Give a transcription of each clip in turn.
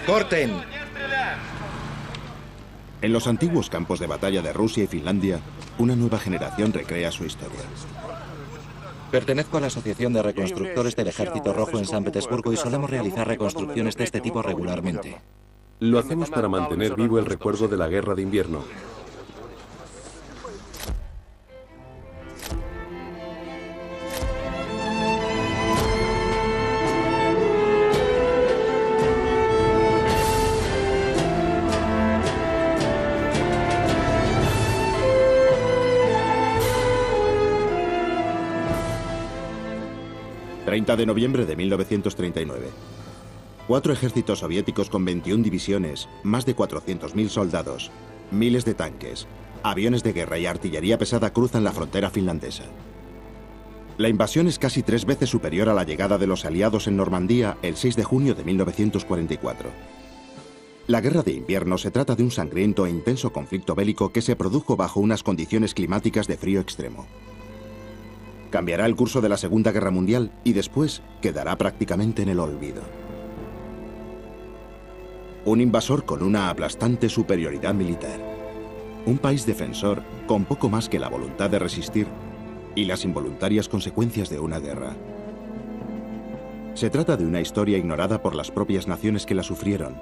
¡Corten! En los antiguos campos de batalla de Rusia y Finlandia, una nueva generación recrea su historia. Pertenezco a la Asociación de Reconstructores del Ejército Rojo en San Petersburgo y solemos realizar reconstrucciones de este tipo regularmente. Lo hacemos para mantener vivo el recuerdo de la Guerra de Invierno. ...30 de noviembre de 1939. 4 ejércitos soviéticos con 21 divisiones, más de 400.000 soldados, miles de tanques, aviones de guerra y artillería pesada cruzan la frontera finlandesa. La invasión es casi 3 veces superior a la llegada de los aliados en Normandía el 6 de junio de 1944. La Guerra de Invierno se trata de un sangriento e intenso conflicto bélico que se produjo bajo unas condiciones climáticas de frío extremo. Cambiará el curso de la Segunda Guerra Mundial y después quedará prácticamente en el olvido. Un invasor con una aplastante superioridad militar. Un país defensor con poco más que la voluntad de resistir y las involuntarias consecuencias de una guerra. Se trata de una historia ignorada por las propias naciones que la sufrieron.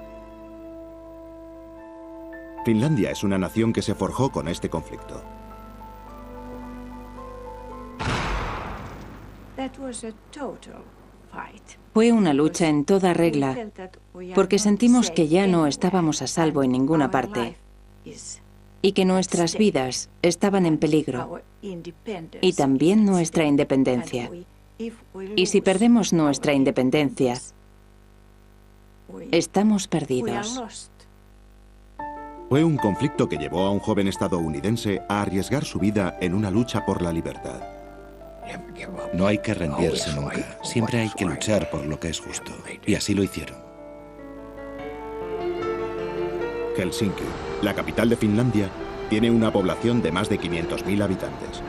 Finlandia es una nación que se forjó con este conflicto. Fue una lucha en toda regla, porque sentimos que ya no estábamos a salvo en ninguna parte y que nuestras vidas estaban en peligro y también nuestra independencia. Y si perdemos nuestra independencia, estamos perdidos. Fue un conflicto que llevó a un joven estadounidense a arriesgar su vida en una lucha por la libertad. No hay que rendirse nunca. Siempre hay que luchar por lo que es justo. Y así lo hicieron. Helsinki, la capital de Finlandia, tiene una población de más de 500.000 habitantes.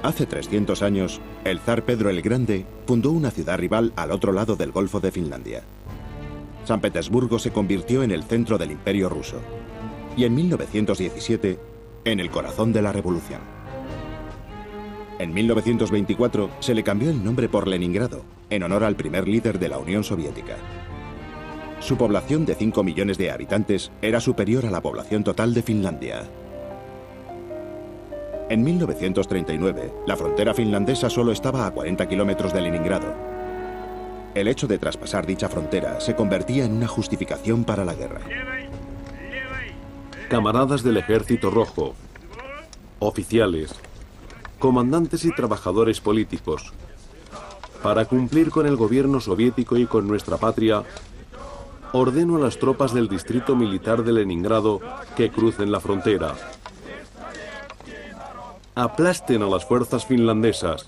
Hace 300 años, el zar Pedro el Grande fundó una ciudad rival al otro lado del Golfo de Finlandia. San Petersburgo se convirtió en el centro del Imperio ruso. Y en 1917, en el corazón de la revolución. En 1924 se le cambió el nombre por Leningrado, en honor al primer líder de la Unión Soviética. Su población de 5 millones de habitantes era superior a la población total de Finlandia. En 1939, la frontera finlandesa solo estaba a 40 kilómetros de Leningrado. El hecho de traspasar dicha frontera se convertía en una justificación para la guerra. Camaradas del Ejército Rojo, oficiales, comandantes y trabajadores políticos, para cumplir con el gobierno soviético y con nuestra patria, ordeno a las tropas del distrito militar de Leningrado que crucen la frontera. Aplasten a las fuerzas finlandesas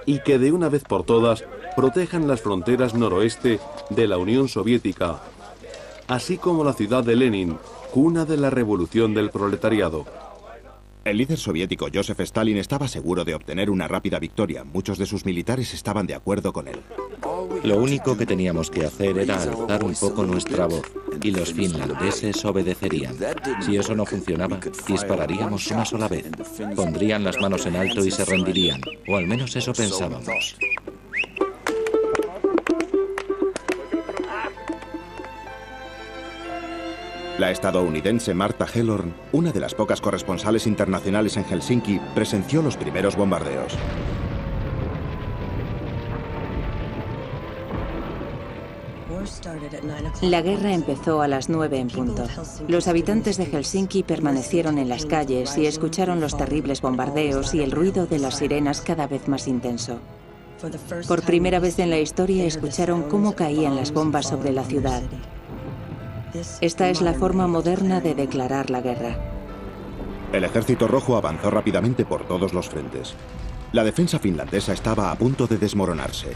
y que de una vez por todas protejan las fronteras noroeste de la Unión Soviética, así como la ciudad de Lenin, cuna de la revolución del proletariado. El líder soviético Joseph Stalin estaba seguro de obtener una rápida victoria. Muchos de sus militares estaban de acuerdo con él. Lo único que teníamos que hacer era alzar un poco nuestra voz, y los finlandeses obedecerían. Si eso no funcionaba, dispararíamos una sola vez. Pondrían las manos en alto y se rendirían, o al menos eso pensábamos. La estadounidense Martha Hellorn, una de las pocas corresponsales internacionales en Helsinki, presenció los primeros bombardeos. La guerra empezó a las 9 en punto. Los habitantes de Helsinki permanecieron en las calles y escucharon los terribles bombardeos y el ruido de las sirenas cada vez más intenso. Por primera vez en la historia escucharon cómo caían las bombas sobre la ciudad. Esta es la forma moderna de declarar la guerra. El Ejército Rojo avanzó rápidamente por todos los frentes. La defensa finlandesa estaba a punto de desmoronarse.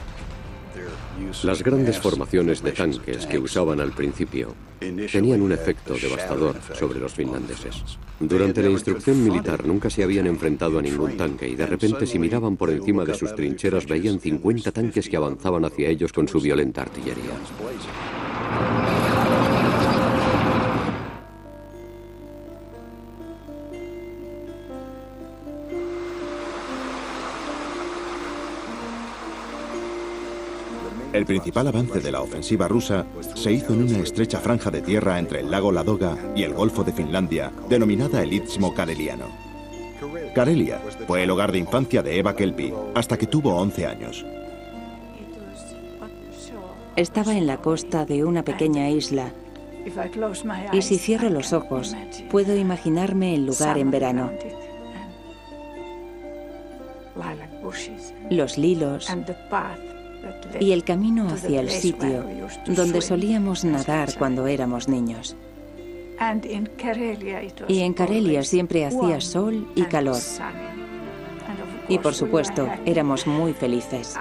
Las grandes formaciones de tanques que usaban al principio tenían un efecto devastador sobre los finlandeses. Durante la instrucción militar nunca se habían enfrentado a ningún tanque y de repente si miraban por encima de sus trincheras veían 50 tanques que avanzaban hacia ellos con su violenta artillería. El principal avance de la ofensiva rusa se hizo en una estrecha franja de tierra entre el lago Ladoga y el Golfo de Finlandia, denominada el Istmo Kareliano. Karelia fue el hogar de infancia de Eva Kelpi, hasta que tuvo 11 años. Estaba en la costa de una pequeña isla, y si cierro los ojos, puedo imaginarme el lugar en verano. Los lilos y el camino hacia el sitio donde solíamos nadar cuando éramos niños. Y en Karelia siempre hacía sol y calor. Y por supuesto, éramos muy felices.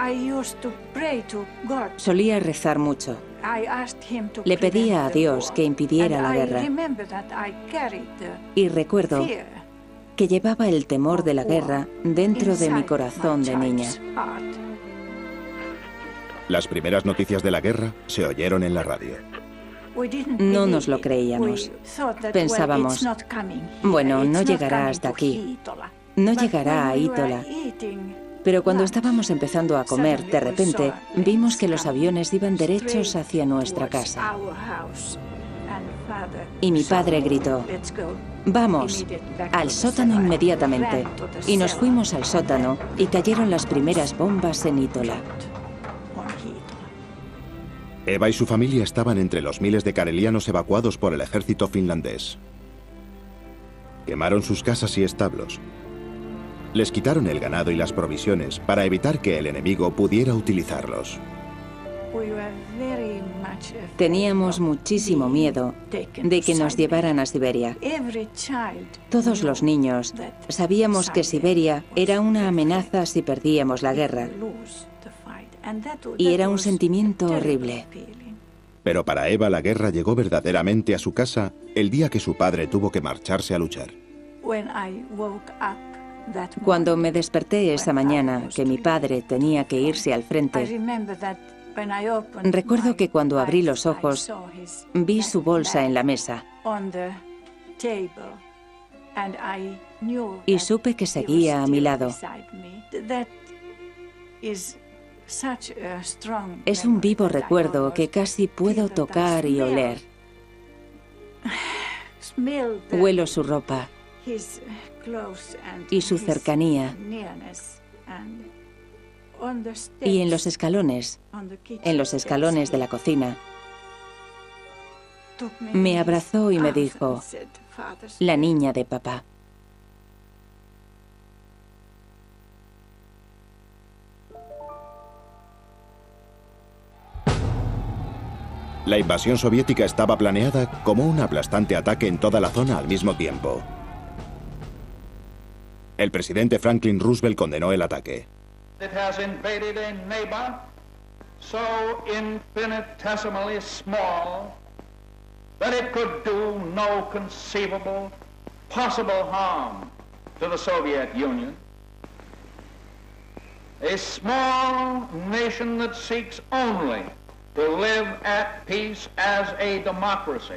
Solía rezar mucho. Le pedía a Dios que impidiera la guerra. Y recuerdo que llevaba el temor de la guerra dentro de mi corazón de niña. Las primeras noticias de la guerra se oyeron en la radio. No nos lo creíamos. Pensábamos, bueno, no llegará hasta aquí. No llegará a Itola. Pero cuando estábamos empezando a comer, de repente, vimos que los aviones iban derechos hacia nuestra casa. Y mi padre gritó, «Vamos, al sótano inmediatamente». Y nos fuimos al sótano y cayeron las primeras bombas en Itola. Eva y su familia estaban entre los miles de karelianos evacuados por el ejército finlandés. Quemaron sus casas y establos. Les quitaron el ganado y las provisiones para evitar que el enemigo pudiera utilizarlos. Teníamos muchísimo miedo de que nos llevaran a Siberia. Todos los niños sabíamos que Siberia era una amenaza si perdíamos la guerra. Y era un sentimiento horrible. Pero para Eva la guerra llegó verdaderamente a su casa el día que su padre tuvo que marcharse a luchar. Cuando me desperté esa mañana que mi padre tenía que irse al frente, recuerdo que cuando abrí los ojos vi su bolsa en la mesa y supe que seguía a mi lado. Es un vivo recuerdo que casi puedo tocar y oler. Huelo su ropa y su cercanía. Y en los escalones de la cocina, me abrazó y me dijo, la niña de papá. La invasión soviética estaba planeada como un aplastante ataque en toda la zona al mismo tiempo. El presidente Franklin Roosevelt condenó el ataque. It has invaded a neighbor so infinitesimally small that it could do no conceivable possible harm to the Soviet Union. A small nation that seeks only to live at peace as a democracy,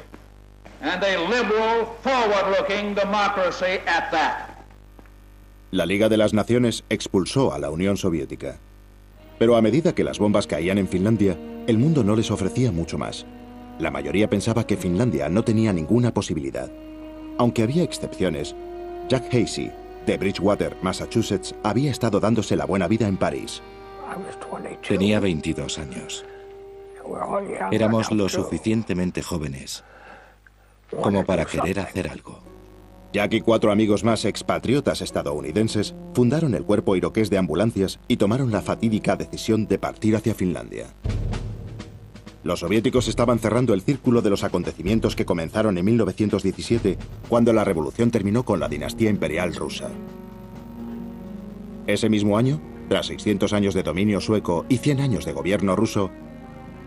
and a liberal, forward-looking democracy at that. La Liga de las Naciones expulsó a la Unión Soviética. Pero a medida que las bombas caían en Finlandia, el mundo no les ofrecía mucho más. La mayoría pensaba que Finlandia no tenía ninguna posibilidad. Aunque había excepciones, Jack Hasey, de Bridgewater, Massachusetts, había estado dándose la buena vida en París. Tenía 22 años. Éramos lo suficientemente jóvenes como para querer hacer algo. Jack y 4 amigos más expatriotas estadounidenses fundaron el Cuerpo Iroqués de Ambulancias y tomaron la fatídica decisión de partir hacia Finlandia. Los soviéticos estaban cerrando el círculo de los acontecimientos que comenzaron en 1917, cuando la revolución terminó con la dinastía imperial rusa. Ese mismo año, Tras 600 años de dominio sueco y 100 años de gobierno ruso,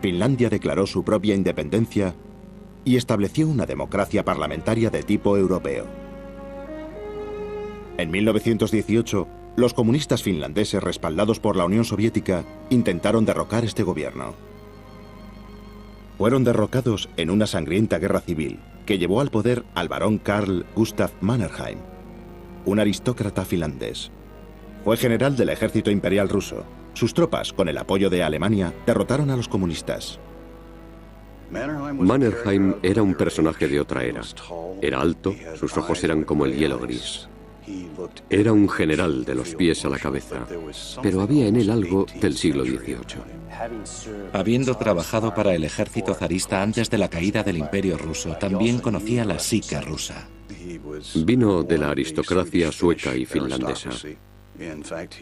Finlandia declaró su propia independencia y estableció una democracia parlamentaria de tipo europeo. En 1918, los comunistas finlandeses, respaldados por la Unión Soviética, intentaron derrocar este gobierno. Fueron derrocados en una sangrienta guerra civil que llevó al poder al barón Carl Gustaf Mannerheim, un aristócrata finlandés. Fue general del ejército imperial ruso. Sus tropas, con el apoyo de Alemania, derrotaron a los comunistas. Mannerheim era un personaje de otra era. Era alto, sus ojos eran como el hielo gris. Era un general de los pies a la cabeza, pero había en él algo del siglo XVIII. Habiendo trabajado para el ejército zarista antes de la caída del Imperio ruso, también conocía la psique rusa. Vino de la aristocracia sueca y finlandesa.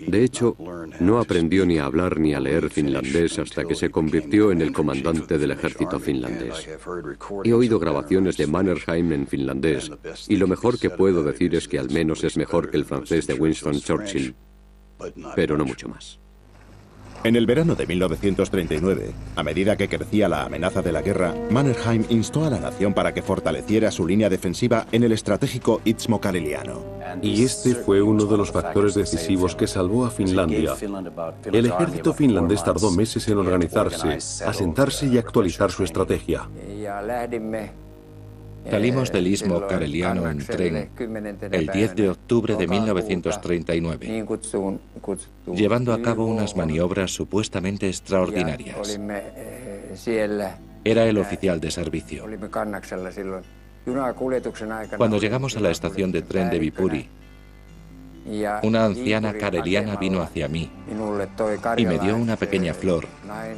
De hecho, no aprendió ni a hablar ni a leer finlandés hasta que se convirtió en el comandante del ejército finlandés. He oído grabaciones de Mannerheim en finlandés, y lo mejor que puedo decir es que al menos es mejor que el francés de Winston Churchill, pero no mucho más. En el verano de 1939, a medida que crecía la amenaza de la guerra, Mannerheim instó a la nación para que fortaleciera su línea defensiva en el estratégico Istmo Kareliano. Y este fue uno de los factores decisivos que salvó a Finlandia. El ejército finlandés tardó meses en organizarse, asentarse y actualizar su estrategia. Salimos del Istmo Kareliano en tren el 10 de octubre de 1939, llevando a cabo unas maniobras supuestamente extraordinarias. Era el oficial de servicio. Cuando llegamos a la estación de tren de Viipuri, una anciana kareliana vino hacia mí y me dio una pequeña flor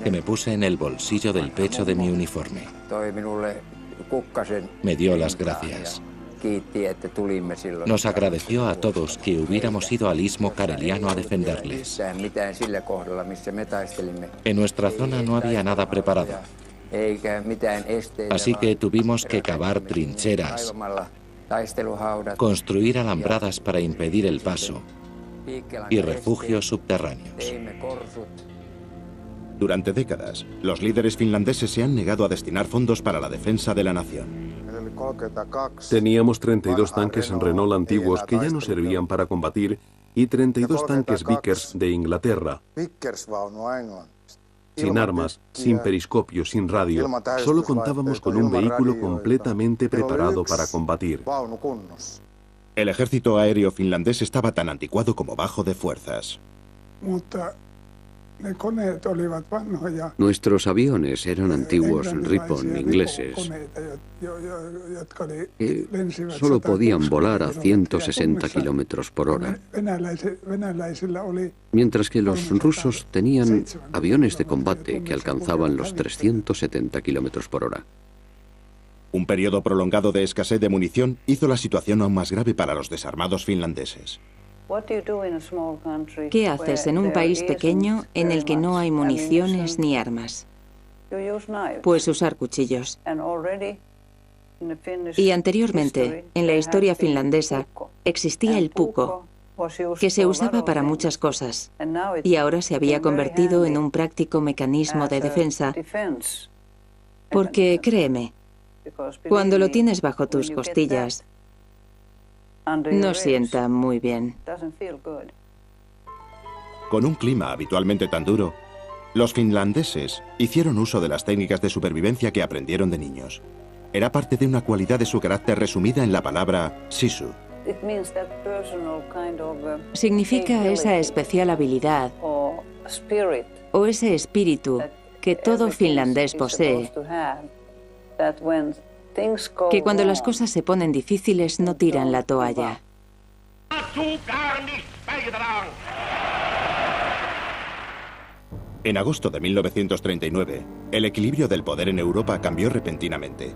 que me puse en el bolsillo del pecho de mi uniforme. Me dio las gracias. Nos agradeció a todos que hubiéramos ido al Istmo Kareliano a defenderles. En nuestra zona no había nada preparado, así que tuvimos que cavar trincheras, construir alambradas para impedir el paso y refugios subterráneos. Durante décadas, los líderes finlandeses se han negado a destinar fondos para la defensa de la nación. Teníamos 32 tanques Renault antiguos que ya no servían para combatir y 32 tanques Vickers de Inglaterra. Sin armas, sin periscopio, sin radio, solo contábamos con un vehículo completamente preparado para combatir. El ejército aéreo finlandés estaba tan anticuado como bajo de fuerzas. Nuestros aviones eran antiguos Ripon ingleses que solo podían volar a 160 kilómetros por hora, mientras que los rusos tenían aviones de combate que alcanzaban los 370 kilómetros por hora. Un periodo prolongado de escasez de munición hizo la situación aún más grave para los desarmados finlandeses. ¿Qué haces en un país pequeño en el que no hay municiones ni armas? Pues usar cuchillos. Y anteriormente, en la historia finlandesa, existía el puko, que se usaba para muchas cosas, y ahora se había convertido en un práctico mecanismo de defensa, porque créeme, cuando lo tienes bajo tus costillas, no sienta muy bien. Con un clima habitualmente tan duro, los finlandeses hicieron uso de las técnicas de supervivencia que aprendieron de niños. Era parte de una cualidad de su carácter resumida en la palabra sisu. Significa esa especial habilidad o ese espíritu que todo finlandés posee, que cuando las cosas se ponen difíciles no tiran la toalla. En agosto de 1939, el equilibrio del poder en Europa cambió repentinamente.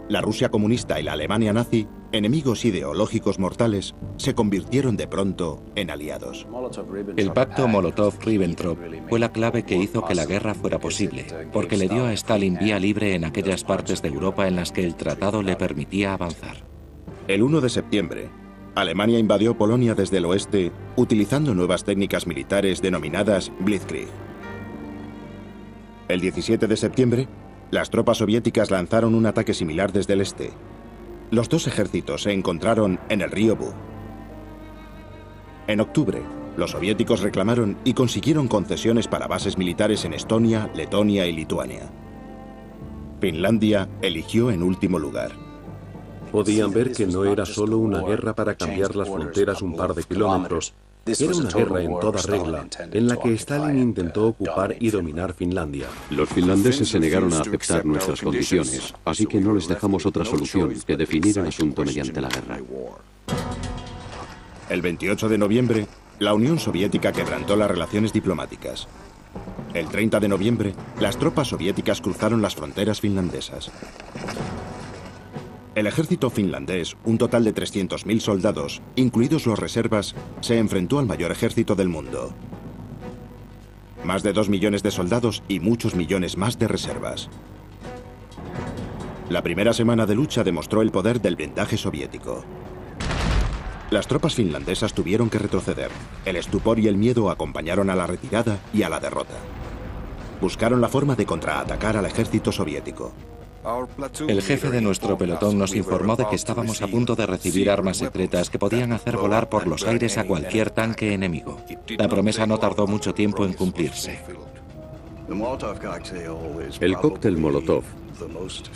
La Rusia comunista y la Alemania nazi, enemigos ideológicos mortales, se convirtieron de pronto en aliados. El pacto Molotov-Ribbentrop fue la clave que hizo que la guerra fuera posible, porque le dio a Stalin vía libre en aquellas partes de Europa en las que el tratado le permitía avanzar. El 1 de septiembre, Alemania invadió Polonia desde el oeste utilizando nuevas técnicas militares denominadas Blitzkrieg. El 17 de septiembre, las tropas soviéticas lanzaron un ataque similar desde el este. Los dos ejércitos se encontraron en el río Bug. En octubre, los soviéticos reclamaron y consiguieron concesiones para bases militares en Estonia, Letonia y Lituania. Finlandia eligió en último lugar. Podían ver que no era solo una guerra para cambiar las fronteras un par de kilómetros. Era una guerra en toda regla, en la que Stalin intentó ocupar y dominar Finlandia. Los finlandeses se negaron a aceptar nuestras condiciones, así que no les dejamos otra solución que definir el asunto mediante la guerra. El 28 de noviembre, la Unión Soviética quebrantó las relaciones diplomáticas. El 30 de noviembre, las tropas soviéticas cruzaron las fronteras finlandesas. El ejército finlandés, un total de 300.000 soldados, incluidos los reservas, se enfrentó al mayor ejército del mundo. Más de 2 millones de soldados y muchos millones más de reservas. La primera semana de lucha demostró el poder del blindaje soviético. Las tropas finlandesas tuvieron que retroceder. El estupor y el miedo acompañaron a la retirada y a la derrota. Buscaron la forma de contraatacar al ejército soviético. El jefe de nuestro pelotón nos informó de que estábamos a punto de recibir armas secretas que podían hacer volar por los aires a cualquier tanque enemigo. La promesa no tardó mucho tiempo en cumplirse. El cóctel Molotov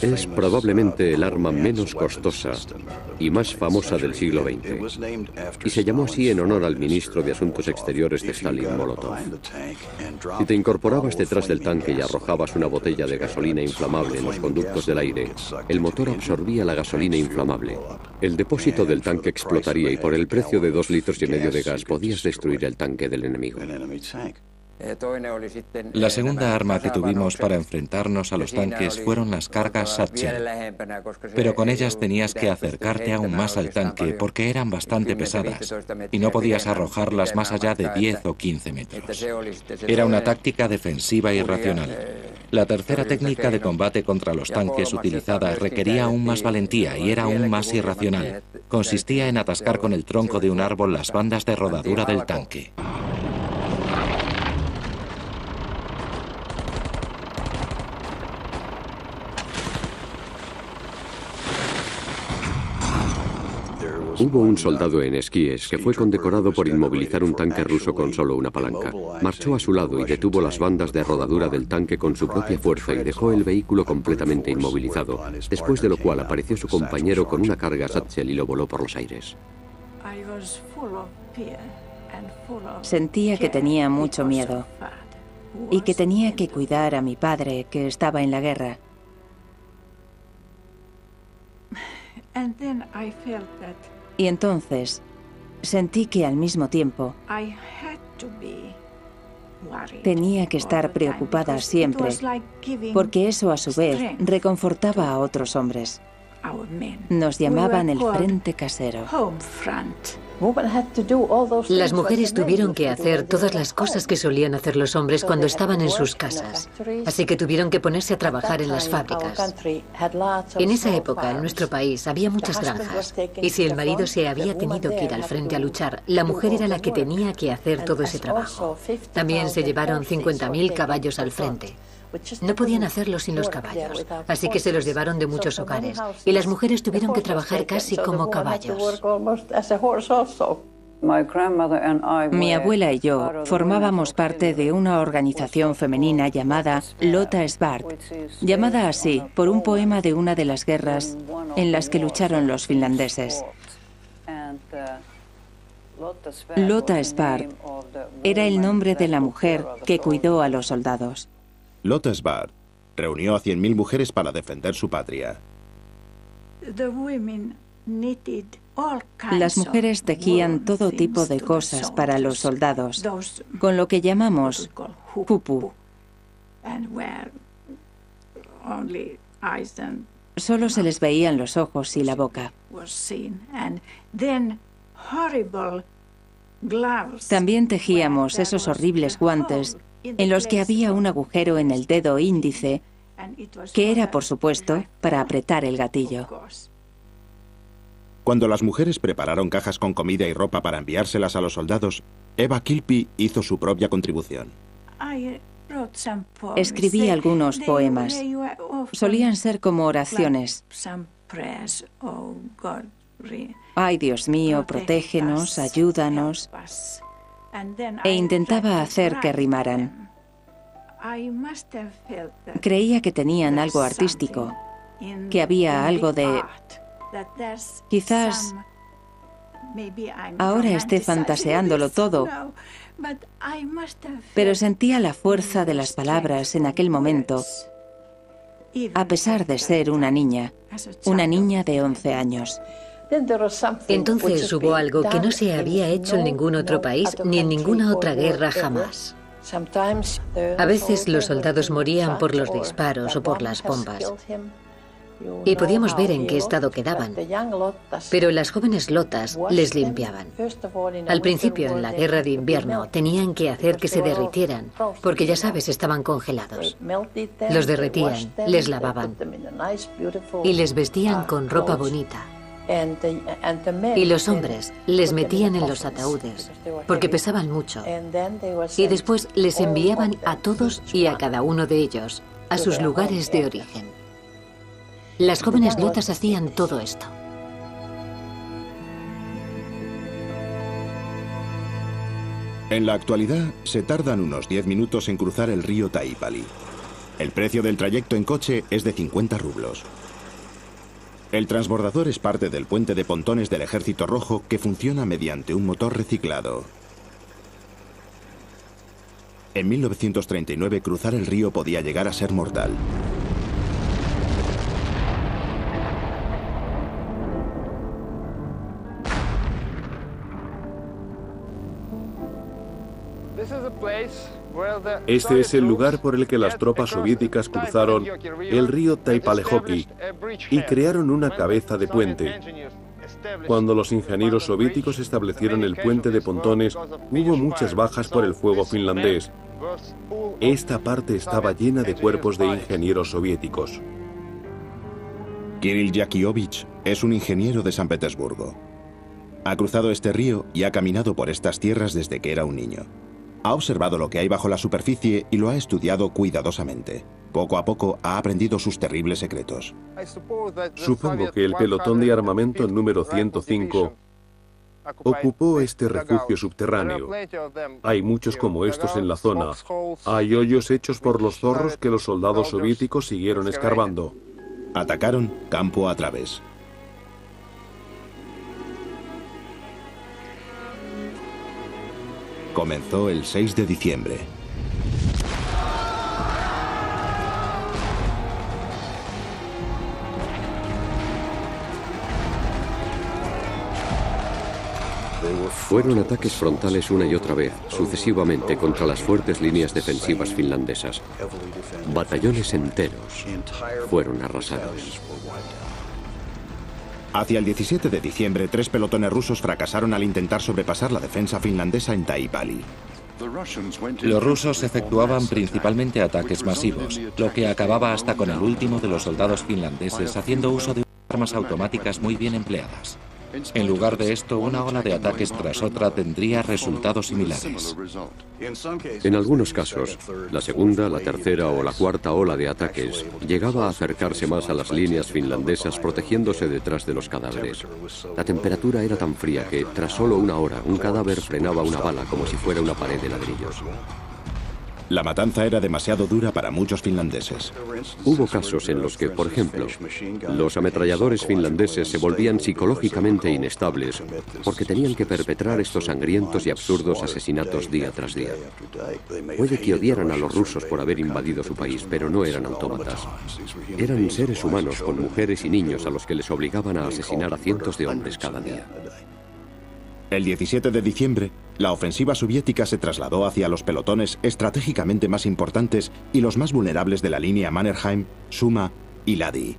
es probablemente el arma menos costosa y más famosa del siglo XX, y se llamó así en honor al ministro de Asuntos Exteriores de Stalin, Molotov. Si te incorporabas detrás del tanque y arrojabas una botella de gasolina inflamable en los conductos del aire, el motor absorbía la gasolina inflamable. El depósito del tanque explotaría y por el precio de 2,5 litros de gas podías destruir el tanque del enemigo. La segunda arma que tuvimos para enfrentarnos a los tanques fueron las cargas Satchel, pero con ellas tenías que acercarte aún más al tanque porque eran bastante pesadas y no podías arrojarlas más allá de 10 o 15 metros. Era una táctica defensiva irracional. La tercera técnica de combate contra los tanques utilizada requería aún más valentía y era aún más irracional. Consistía en atascar con el tronco de un árbol las bandas de rodadura del tanque. Hubo un soldado en esquíes que fue condecorado por inmovilizar un tanque ruso con solo una palanca. Marchó a su lado y detuvo las bandas de rodadura del tanque con su propia fuerza y dejó el vehículo completamente inmovilizado, después de lo cual apareció su compañero con una carga Satchel y lo voló por los aires. Sentía que tenía mucho miedo y que tenía que cuidar a mi padre, que estaba en la guerra. Y entonces sentí que al mismo tiempo tenía que estar preocupada siempre, porque eso a su vez reconfortaba a otros hombres. Nos llamaban el frente casero. Las mujeres tuvieron que hacer todas las cosas que solían hacer los hombres cuando estaban en sus casas. Así que tuvieron que ponerse a trabajar en las fábricas. En esa época, en nuestro país, había muchas granjas. Y si el marido se había tenido que ir al frente a luchar, la mujer era la que tenía que hacer todo ese trabajo. También se llevaron 50.000 caballos al frente. No podían hacerlo sin los caballos, así que se los llevaron de muchos hogares, y las mujeres tuvieron que trabajar casi como caballos. Mi abuela y yo formábamos parte de una organización femenina llamada Lotta Svart, llamada así por un poema de una de las guerras en las que lucharon los finlandeses. Lotta Svart era el nombre de la mujer que cuidó a los soldados. Lotta Svart reunió a 100.000 mujeres para defender su patria. Las mujeres tejían todo tipo de cosas para los soldados, con lo que llamamos hupu. Solo se les veían los ojos y la boca. También tejíamos esos horribles guantes en los que había un agujero en el dedo índice, que era, por supuesto, para apretar el gatillo. Cuando las mujeres prepararon cajas con comida y ropa para enviárselas a los soldados, Eva Kilpi hizo su propia contribución. Escribí algunos poemas. Solían ser como oraciones. Ay, Dios mío, protégenos, ayúdanos. E intentaba hacer que rimaran. Creía que tenían algo artístico, que había algo de... Quizás ahora esté fantaseándolo todo, pero sentía la fuerza de las palabras en aquel momento, a pesar de ser una niña de 11 años. Entonces hubo algo que no se había hecho en ningún otro país ni en ninguna otra guerra jamás. A veces los soldados morían por los disparos o por las bombas. Y podíamos ver en qué estado quedaban. Pero las jóvenes lotas les limpiaban. Al principio, en la guerra de invierno, tenían que hacer que se derritieran, porque ya sabes, estaban congelados. Los derretían, les lavaban y les vestían con ropa bonita. Y los hombres les metían en los ataúdes, porque pesaban mucho. Y después les enviaban a todos y a cada uno de ellos a sus lugares de origen. Las jóvenes lotas hacían todo esto. En la actualidad, se tardan unos 10 minutos en cruzar el río Taipali. El precio del trayecto en coche es de 50 rublos. El transbordador es parte del puente de pontones del Ejército Rojo que funciona mediante un motor reciclado. En 1939 cruzar el río podía llegar a ser mortal. Este es el lugar por el que las tropas soviéticas cruzaron el río Taipalejoki y crearon una cabeza de puente. Cuando los ingenieros soviéticos establecieron el puente de pontones, hubo muchas bajas por el fuego finlandés. Esta parte estaba llena de cuerpos de ingenieros soviéticos. Kirill Yakiovich es un ingeniero de San Petersburgo. Ha cruzado este río y ha caminado por estas tierras desde que era un niño. Ha observado lo que hay bajo la superficie y lo ha estudiado cuidadosamente. Poco a poco ha aprendido sus terribles secretos. Supongo que el pelotón de armamento número 105 ocupó este refugio subterráneo. Hay muchos como estos en la zona. Hay hoyos hechos por los zorros que los soldados soviéticos siguieron escarbando. Atacaron campo a través. Comenzó el 6 de diciembre. Fueron ataques frontales una y otra vez, sucesivamente contra las fuertes líneas defensivas finlandesas. Batallones enteros fueron arrasados. Hacia el 17 de diciembre, 3 pelotones rusos fracasaron al intentar sobrepasar la defensa finlandesa en Taipali. Los rusos efectuaban principalmente ataques masivos, lo que acababa hasta con el último de los soldados finlandeses haciendo uso de armas automáticas muy bien empleadas. En lugar de esto, una ola de ataques tras otra tendría resultados similares. En algunos casos, la segunda, la tercera o la cuarta ola de ataques llegaba a acercarse más a las líneas finlandesas protegiéndose detrás de los cadáveres. La temperatura era tan fría que, tras solo una hora, un cadáver frenaba una bala como si fuera una pared de ladrillos. La matanza era demasiado dura para muchos finlandeses. Hubo casos en los que, por ejemplo, los ametralladores finlandeses se volvían psicológicamente inestables porque tenían que perpetrar estos sangrientos y absurdos asesinatos día tras día. Puede que odiaran a los rusos por haber invadido su país, pero no eran autómatas. Eran seres humanos con mujeres y niños a los que les obligaban a asesinar a cientos de hombres cada día. El 17 de diciembre, la ofensiva soviética se trasladó hacia los pelotones estratégicamente más importantes y los más vulnerables de la línea Mannerheim, Suma y Ladi.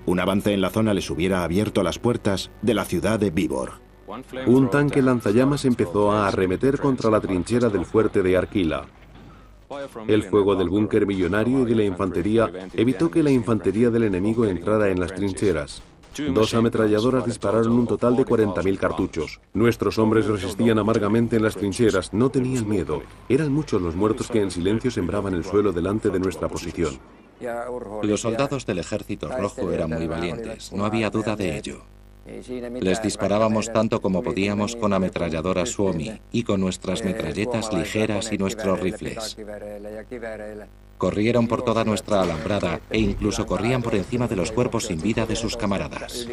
Un avance en la zona les hubiera abierto las puertas de la ciudad de Viborg. Un tanque lanzallamas empezó a arremeter contra la trinchera del fuerte de Arkila. El fuego del búnker millonario y de la infantería evitó que la infantería del enemigo entrara en las trincheras. 2 ametralladoras dispararon un total de 40.000 cartuchos. Nuestros hombres resistían amargamente en las trincheras, no tenían miedo. Eran muchos los muertos que en silencio sembraban el suelo delante de nuestra posición. Los soldados del Ejército Rojo eran muy valientes, no había duda de ello. Les disparábamos tanto como podíamos con ametralladoras Suomi y con nuestras metralletas ligeras y nuestros rifles. Corrieron por toda nuestra alambrada e incluso corrían por encima de los cuerpos sin vida de sus camaradas.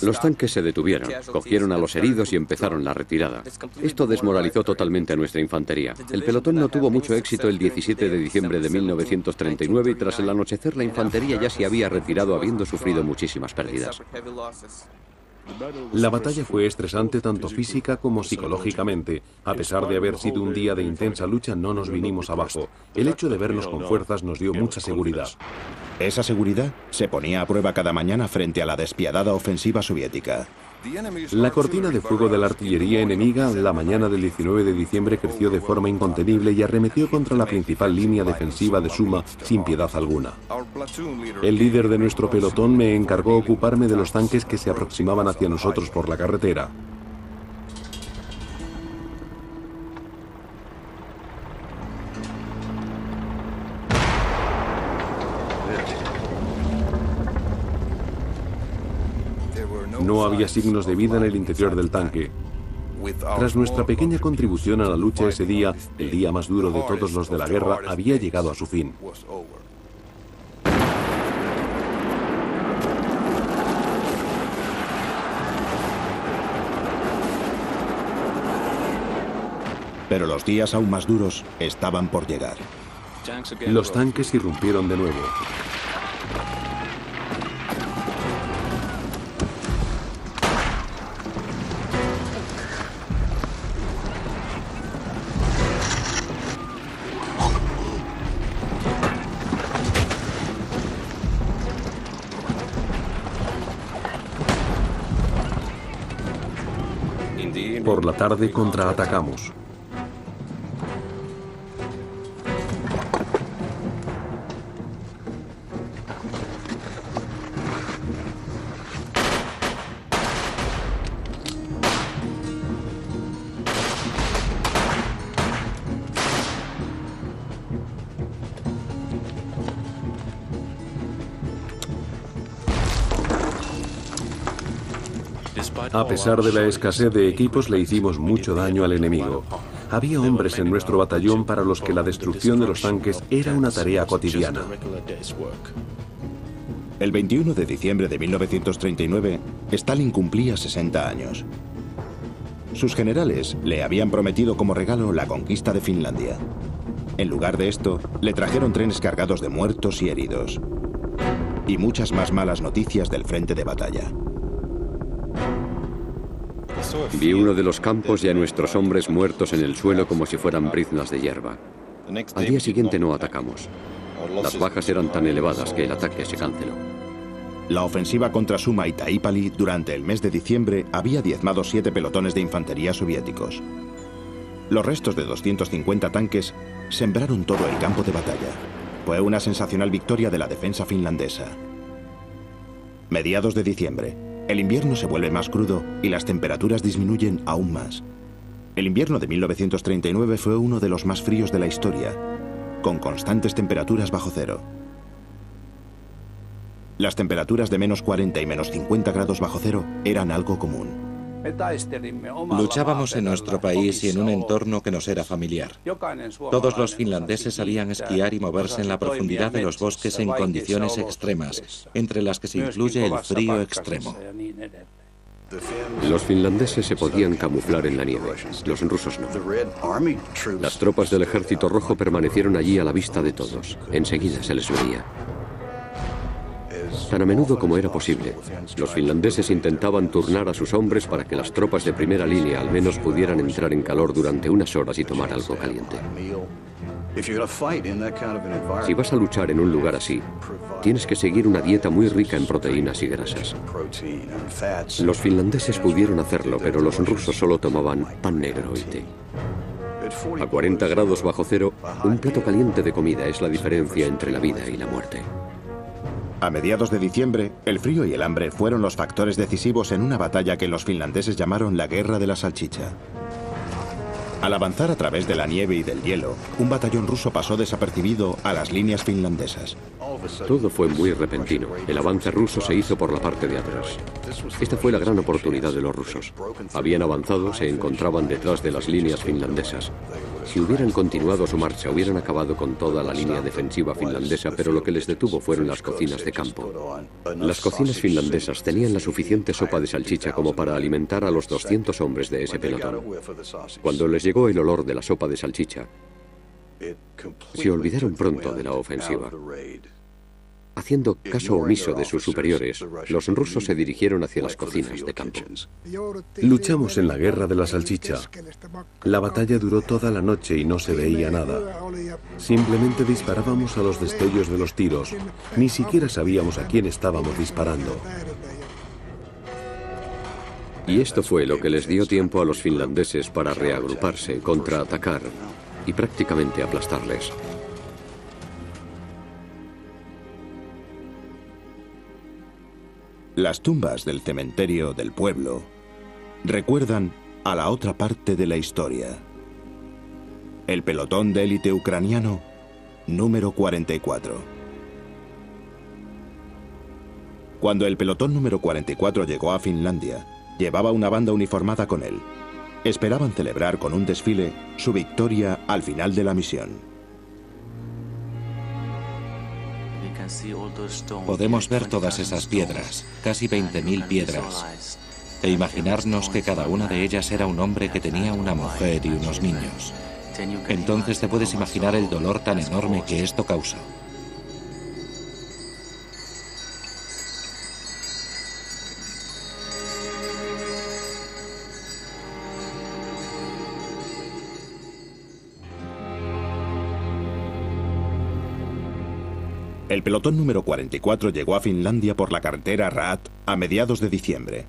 Los tanques se detuvieron, cogieron a los heridos y empezaron la retirada. Esto desmoralizó totalmente a nuestra infantería. El pelotón no tuvo mucho éxito el 17 de diciembre de 1939 y tras el anochecer la infantería ya se había retirado habiendo sufrido muchísimas pérdidas. La batalla fue estresante tanto física como psicológicamente. A pesar de haber sido un día de intensa lucha, no nos vinimos abajo. El hecho de vernos con fuerzas nos dio mucha seguridad. Esa seguridad se ponía a prueba cada mañana frente a la despiadada ofensiva soviética. La cortina de fuego de la artillería enemiga la mañana del 19 de diciembre creció de forma incontenible y arremetió contra la principal línea defensiva de Suma sin piedad alguna. El líder de nuestro pelotón me encargó ocuparme de los tanques que se aproximaban hacia nosotros por la carretera. No había signos de vida en el interior del tanque. Tras nuestra pequeña contribución a la lucha ese día, el día más duro de todos los de la guerra había llegado a su fin. Pero los días aún más duros estaban por llegar. Los tanques irrumpieron de nuevo. Por la tarde contraatacamos. A pesar de la escasez de equipos, le hicimos mucho daño al enemigo. Había hombres en nuestro batallón para los que la destrucción de los tanques era una tarea cotidiana. El 21 de diciembre de 1939, Stalin cumplía 60 años. Sus generales le habían prometido como regalo la conquista de Finlandia. En lugar de esto, le trajeron trenes cargados de muertos y heridos. Y muchas más malas noticias del frente de batalla. Vi uno de los campos y a nuestros hombres muertos en el suelo como si fueran briznas de hierba. Al día siguiente no atacamos. Las bajas eran tan elevadas que el ataque se canceló. La ofensiva contra Suma y Taipali durante el mes de diciembre había diezmado 7 pelotones de infantería soviéticos. Los restos de 250 tanques sembraron todo el campo de batalla. Fue una sensacional victoria de la defensa finlandesa. Mediados de diciembre. El invierno se vuelve más crudo y las temperaturas disminuyen aún más. El invierno de 1939 fue uno de los más fríos de la historia, con constantes temperaturas bajo cero. Las temperaturas de menos 40 y menos 50 grados bajo cero eran algo común. Luchábamos en nuestro país y en un entorno que nos era familiar. Todos los finlandeses sabían esquiar y moverse en la profundidad de los bosques en condiciones extremas, entre las que se incluye el frío extremo. Los finlandeses se podían camuflar en la nieve, los rusos no. Las tropas del Ejército Rojo permanecieron allí a la vista de todos. Enseguida se les veía. Tan a menudo como era posible, los finlandeses intentaban turnar a sus hombres para que las tropas de primera línea al menos pudieran entrar en calor durante unas horas y tomar algo caliente. Si vas a luchar en un lugar así, tienes que seguir una dieta muy rica en proteínas y grasas. Los finlandeses pudieron hacerlo, pero los rusos solo tomaban pan negro y té. A 40 grados bajo cero, un plato caliente de comida es la diferencia entre la vida y la muerte. A mediados de diciembre, el frío y el hambre fueron los factores decisivos en una batalla que los finlandeses llamaron la Guerra de la Salchicha. Al avanzar a través de la nieve y del hielo, un batallón ruso pasó desapercibido a las líneas finlandesas. Todo fue muy repentino. El avance ruso se hizo por la parte de atrás. Esta fue la gran oportunidad de los rusos. Habían avanzado, se encontraban detrás de las líneas finlandesas. Si hubieran continuado su marcha, hubieran acabado con toda la línea defensiva finlandesa, pero lo que les detuvo fueron las cocinas de campo. Las cocinas finlandesas tenían la suficiente sopa de salchicha como para alimentar a los 200 hombres de ese pelotón. Cuando les llegó el olor de la sopa de salchicha, se olvidaron pronto de la ofensiva. Haciendo caso omiso de sus superiores, los rusos se dirigieron hacia las cocinas de campo. Luchamos en la Guerra de la Salchicha. La batalla duró toda la noche y no se veía nada. Simplemente disparábamos a los destellos de los tiros. Ni siquiera sabíamos a quién estábamos disparando. Y esto fue lo que les dio tiempo a los finlandeses para reagruparse, contraatacar y prácticamente aplastarles. Las tumbas del cementerio del pueblo recuerdan a la otra parte de la historia. El pelotón de élite ucraniano número 44. Cuando el pelotón número 44 llegó a Finlandia, llevaba una banda uniformada con él. Esperaban celebrar con un desfile su victoria al final de la misión. Podemos ver todas esas piedras, casi 20.000 piedras, e imaginarnos que cada una de ellas era un hombre que tenía una mujer y unos niños. Entonces te puedes imaginar el dolor tan enorme que esto causó. El pelotón número 44 llegó a Finlandia por la carretera Raat a mediados de diciembre.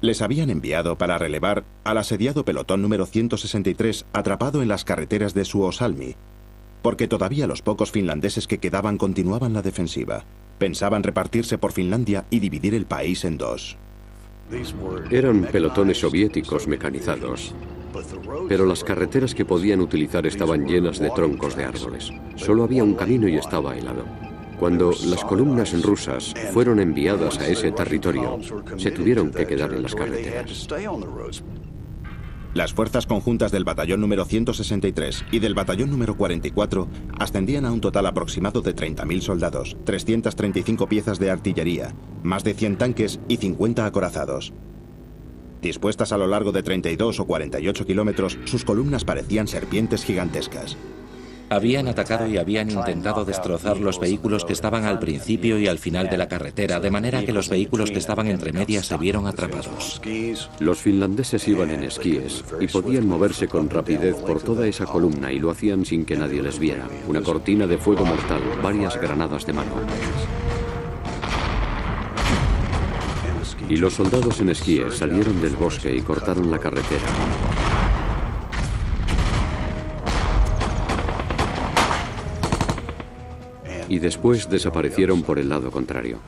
Les habían enviado para relevar al asediado pelotón número 163 atrapado en las carreteras de Suomussalmi, porque todavía los pocos finlandeses que quedaban continuaban la defensiva. Pensaban repartirse por Finlandia y dividir el país en dos. Eran pelotones soviéticos mecanizados, pero las carreteras que podían utilizar estaban llenas de troncos de árboles. Solo había un camino y estaba helado. Cuando las columnas rusas fueron enviadas a ese territorio, se tuvieron que quedar en las carreteras. Las fuerzas conjuntas del batallón número 163 y del batallón número 44 ascendían a un total aproximado de 30.000 soldados, 335 piezas de artillería, más de 100 tanques y 50 acorazados. Dispuestas a lo largo de 32 o 48 kilómetros, sus columnas parecían serpientes gigantescas. Habían atacado y habían intentado destrozar los vehículos que estaban al principio y al final de la carretera, de manera que los vehículos que estaban entre medias se vieron atrapados. Los finlandeses iban en esquíes y podían moverse con rapidez por toda esa columna y lo hacían sin que nadie les viera. Una cortina de fuego mortal, varias granadas de mano. Y los soldados en esquíes salieron del bosque y cortaron la carretera. Y después desaparecieron por el lado contrario.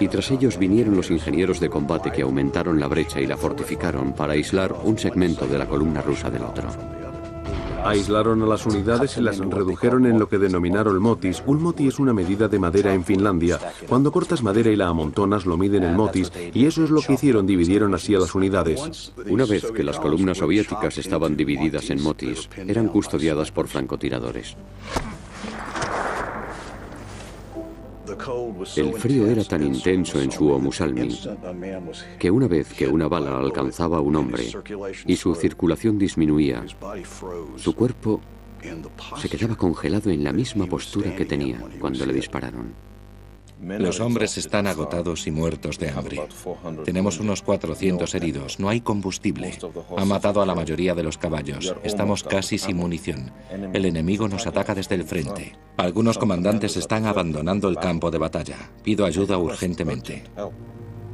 Y tras ellos vinieron los ingenieros de combate que aumentaron la brecha y la fortificaron para aislar un segmento de la columna rusa del otro. Aislaron a las unidades y las redujeron en lo que denominaron motis. Un moti es una medida de madera en Finlandia. Cuando cortas madera y la amontonas, lo miden en motis, y eso es lo que hicieron, dividieron así a las unidades. Una vez que las columnas soviéticas estaban divididas en motis, eran custodiadas por francotiradores. El frío era tan intenso en Suomussalmi que una vez que una bala alcanzaba a un hombre y su circulación disminuía, su cuerpo se quedaba congelado en la misma postura que tenía cuando le dispararon. Los hombres están agotados y muertos de hambre. Tenemos unos 400 heridos, no hay combustible. Ha matado a la mayoría de los caballos. Estamos casi sin munición. El enemigo nos ataca desde el frente. Algunos comandantes están abandonando el campo de batalla. Pido ayuda urgentemente.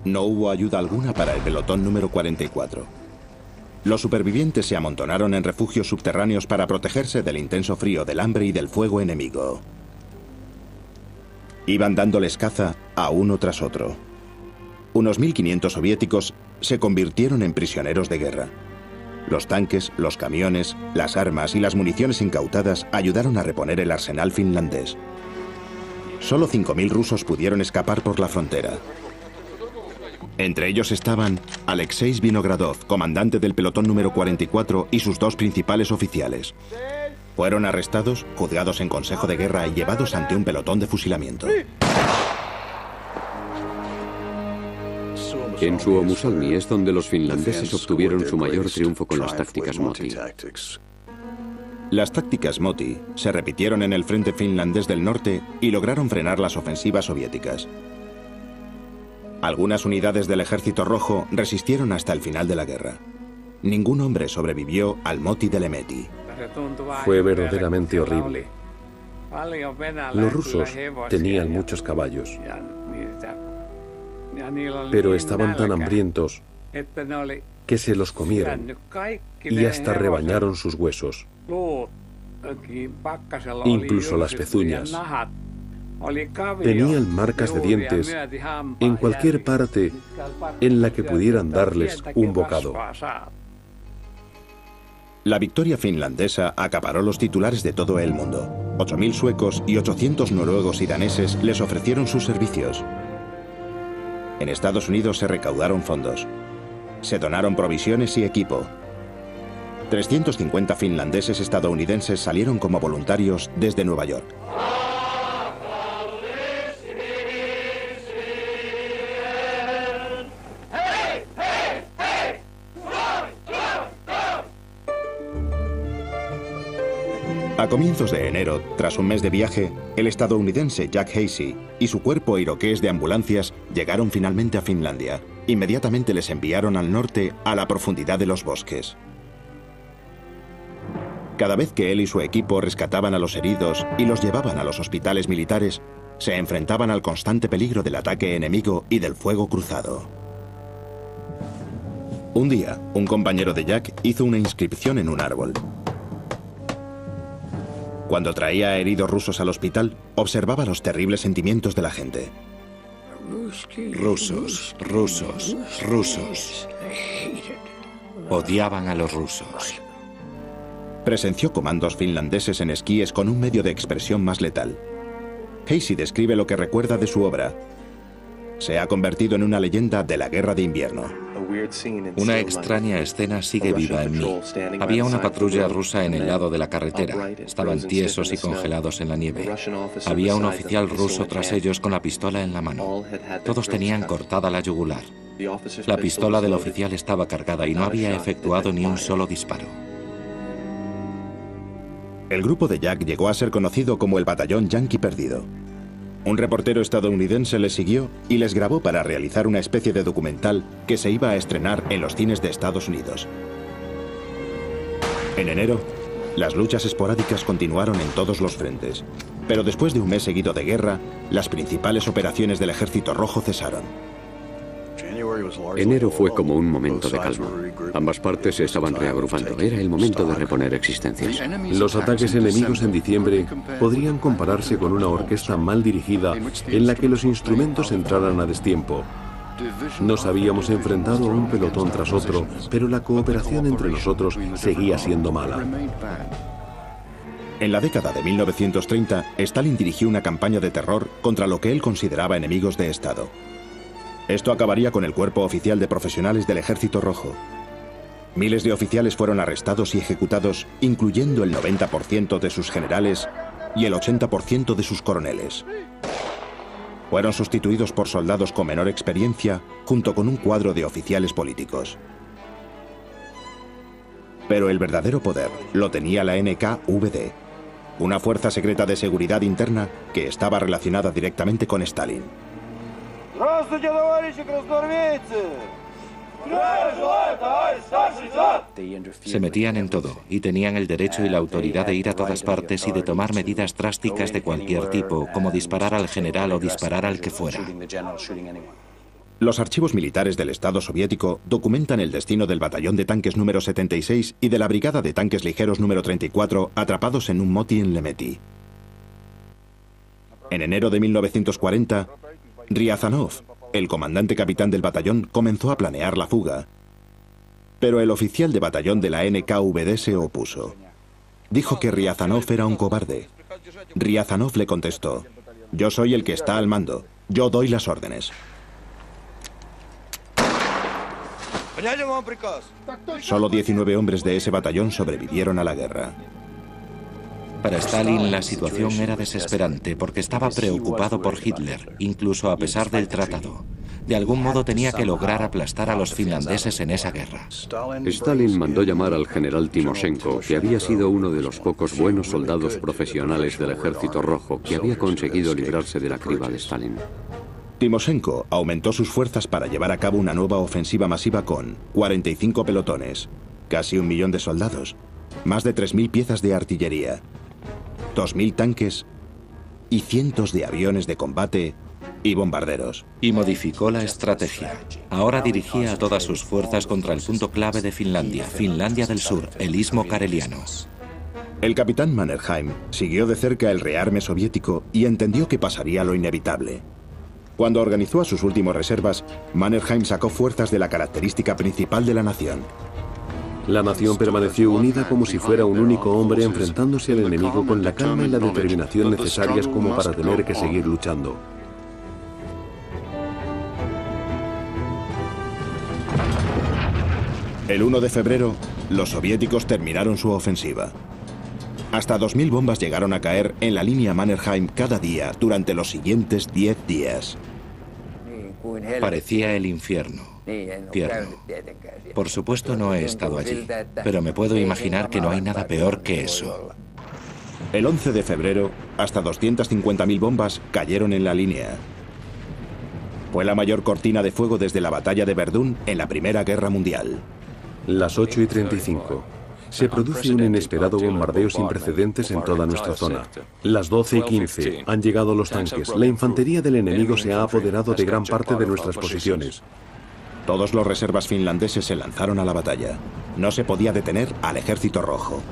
No hubo ayuda alguna para el pelotón número 44. Los supervivientes se amontonaron en refugios subterráneos para protegerse del intenso frío, del hambre y del fuego enemigo. Iban dándoles caza a uno tras otro. Unos 1.500 soviéticos se convirtieron en prisioneros de guerra. Los tanques, los camiones, las armas y las municiones incautadas ayudaron a reponer el arsenal finlandés. Solo 5.000 rusos pudieron escapar por la frontera. Entre ellos estaban Alexei Vinogradov, comandante del pelotón número 44, y sus 2 principales oficiales. Fueron arrestados, juzgados en consejo de guerra y llevados ante un pelotón de fusilamiento. En Suomussalmi es donde los finlandeses obtuvieron su mayor triunfo con las tácticas Moti. Las tácticas Moti se repitieron en el frente finlandés del norte y lograron frenar las ofensivas soviéticas. Algunas unidades del Ejército Rojo resistieron hasta el final de la guerra. Ningún hombre sobrevivió al Moti de Lemeti. Fue verdaderamente horrible. Los rusos tenían muchos caballos, pero estaban tan hambrientos que se los comieron y hasta rebañaron sus huesos, incluso las pezuñas. Tenían marcas de dientes en cualquier parte en la que pudieran darles un bocado. La victoria finlandesa acaparó los titulares de todo el mundo. 8.000 suecos y 800 noruegos y daneses les ofrecieron sus servicios. En Estados Unidos se recaudaron fondos. Se donaron provisiones y equipo. 350 finlandeses estadounidenses salieron como voluntarios desde Nueva York. A comienzos de enero, tras un mes de viaje, el estadounidense Jack Hasey y su cuerpo iroqués de ambulancias llegaron finalmente a Finlandia. Inmediatamente les enviaron al norte, a la profundidad de los bosques. Cada vez que él y su equipo rescataban a los heridos y los llevaban a los hospitales militares, se enfrentaban al constante peligro del ataque enemigo y del fuego cruzado. Un día, un compañero de Jack hizo una inscripción en un árbol. Cuando traía a heridos rusos al hospital, observaba los terribles sentimientos de la gente. Rusos, rusos, rusos. Odiaban a los rusos. Presenció comandos finlandeses en esquíes con un medio de expresión más letal. Hasey describe lo que recuerda de su obra. Se ha convertido en una leyenda de la guerra de invierno. Una extraña escena sigue viva en mí. Había una patrulla rusa en el lado de la carretera. Estaban tiesos y congelados en la nieve. Había un oficial ruso tras ellos con la pistola en la mano. Todos tenían cortada la yugular. La pistola del oficial estaba cargada y no había efectuado ni un solo disparo. El grupo de Jack llegó a ser conocido como el Batallón Yankee Perdido. Un reportero estadounidense les siguió y les grabó para realizar una especie de documental que se iba a estrenar en los cines de Estados Unidos. En enero, las luchas esporádicas continuaron en todos los frentes, pero después de un mes seguido de guerra, las principales operaciones del Ejército Rojo cesaron. Enero fue como un momento de calma. Ambas partes se estaban reagrupando. Era el momento de reponer existencias. Los ataques enemigos en diciembre podrían compararse con una orquesta mal dirigida en la que los instrumentos entraran a destiempo. Nos habíamos enfrentado a un pelotón tras otro, pero la cooperación entre nosotros seguía siendo mala. En la década de 1930, Stalin dirigió una campaña de terror contra lo que él consideraba enemigos de Estado. Esto acabaría con el cuerpo oficial de profesionales del Ejército Rojo. Miles de oficiales fueron arrestados y ejecutados, incluyendo el 90% de sus generales y el 80% de sus coroneles. Fueron sustituidos por soldados con menor experiencia, junto con un cuadro de oficiales políticos. Pero el verdadero poder lo tenía la NKVD, una fuerza secreta de seguridad interna que estaba relacionada directamente con Stalin. Se metían en todo y tenían el derecho y la autoridad de ir a todas partes y de tomar medidas drásticas de cualquier tipo, como disparar al general o disparar al que fuera. Los archivos militares del Estado soviético documentan el destino del batallón de tanques número 76 y de la brigada de tanques ligeros número 34 atrapados en un moti en Lemeti. En enero de 1940, Riazanov, el comandante capitán del batallón, comenzó a planear la fuga. Pero el oficial de batallón de la NKVD se opuso. Dijo que Riazanov era un cobarde. Riazanov le contestó: yo soy el que está al mando, yo doy las órdenes. Solo 19 hombres de ese batallón sobrevivieron a la guerra. Para Stalin la situación era desesperante porque estaba preocupado por Hitler, incluso a pesar del tratado. De algún modo tenía que lograr aplastar a los finlandeses en esa guerra. Stalin mandó llamar al general Timoshenko, que había sido uno de los pocos buenos soldados profesionales del Ejército Rojo que había conseguido librarse de la criba de Stalin. Timoshenko aumentó sus fuerzas para llevar a cabo una nueva ofensiva masiva con 45 pelotones, casi 1 millón de soldados, más de 3.000 piezas de artillería, 2.000 tanques y cientos de aviones de combate y bombarderos. Y modificó la estrategia. Ahora dirigía a todas sus fuerzas contra el punto clave de Finlandia, Finlandia del Sur, el istmo kareliano. El capitán Mannerheim siguió de cerca el rearme soviético y entendió que pasaría lo inevitable. Cuando organizó a sus últimos reservas, Mannerheim sacó fuerzas de la característica principal de la nación. La nación permaneció unida como si fuera un único hombre enfrentándose al enemigo con la calma y la determinación necesarias como para tener que seguir luchando. El 1 de febrero, los soviéticos terminaron su ofensiva. Hasta 2.000 bombas llegaron a caer en la línea Mannerheim cada día durante los siguientes 10 días. Parecía el infierno. Tierno. Por supuesto no he estado allí, pero me puedo imaginar que no hay nada peor que eso. El 11 de febrero, hasta 250.000 bombas cayeron en la línea. Fue la mayor cortina de fuego desde la batalla de Verdún en la Primera Guerra Mundial. Las 8:35. Se produce un inesperado bombardeo sin precedentes en toda nuestra zona. Las 12:15. Han llegado los tanques. La infantería del enemigo se ha apoderado de gran parte de nuestras posiciones. Todos los reservas finlandeses se lanzaron a la batalla. No se podía detener al Ejército Rojo.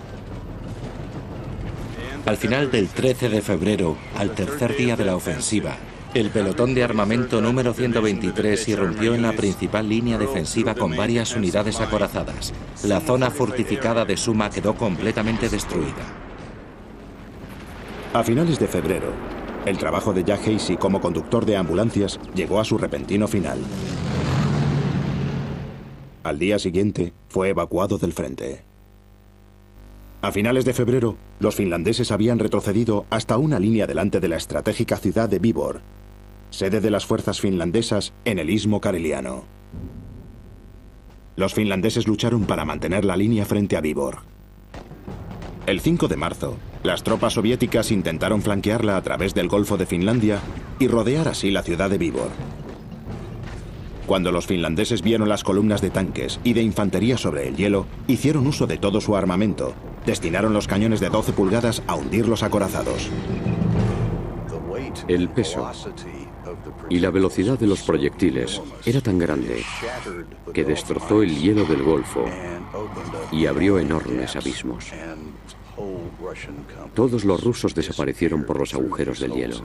Al final del 13 de febrero, al tercer día de la ofensiva, el pelotón de armamento número 123 irrumpió en la principal línea defensiva con varias unidades acorazadas. La zona fortificada de Suma quedó completamente destruida. A finales de febrero, el trabajo de Jack Hasey como conductor de ambulancias llegó a su repentino final. Al día siguiente, fue evacuado del frente. A finales de febrero, los finlandeses habían retrocedido hasta una línea delante de la estratégica ciudad de Viborg, sede de las fuerzas finlandesas en el istmo kareliano. Los finlandeses lucharon para mantener la línea frente a Viborg. El 5 de marzo, las tropas soviéticas intentaron flanquearla a través del Golfo de Finlandia y rodear así la ciudad de Viborg. Cuando los finlandeses vieron las columnas de tanques y de infantería sobre el hielo, hicieron uso de todo su armamento. Destinaron los cañones de 12 pulgadas a hundir los acorazados. El peso y la velocidad de los proyectiles era tan grande que destrozó el hielo del Golfo y abrió enormes abismos. Todos los rusos desaparecieron por los agujeros del hielo.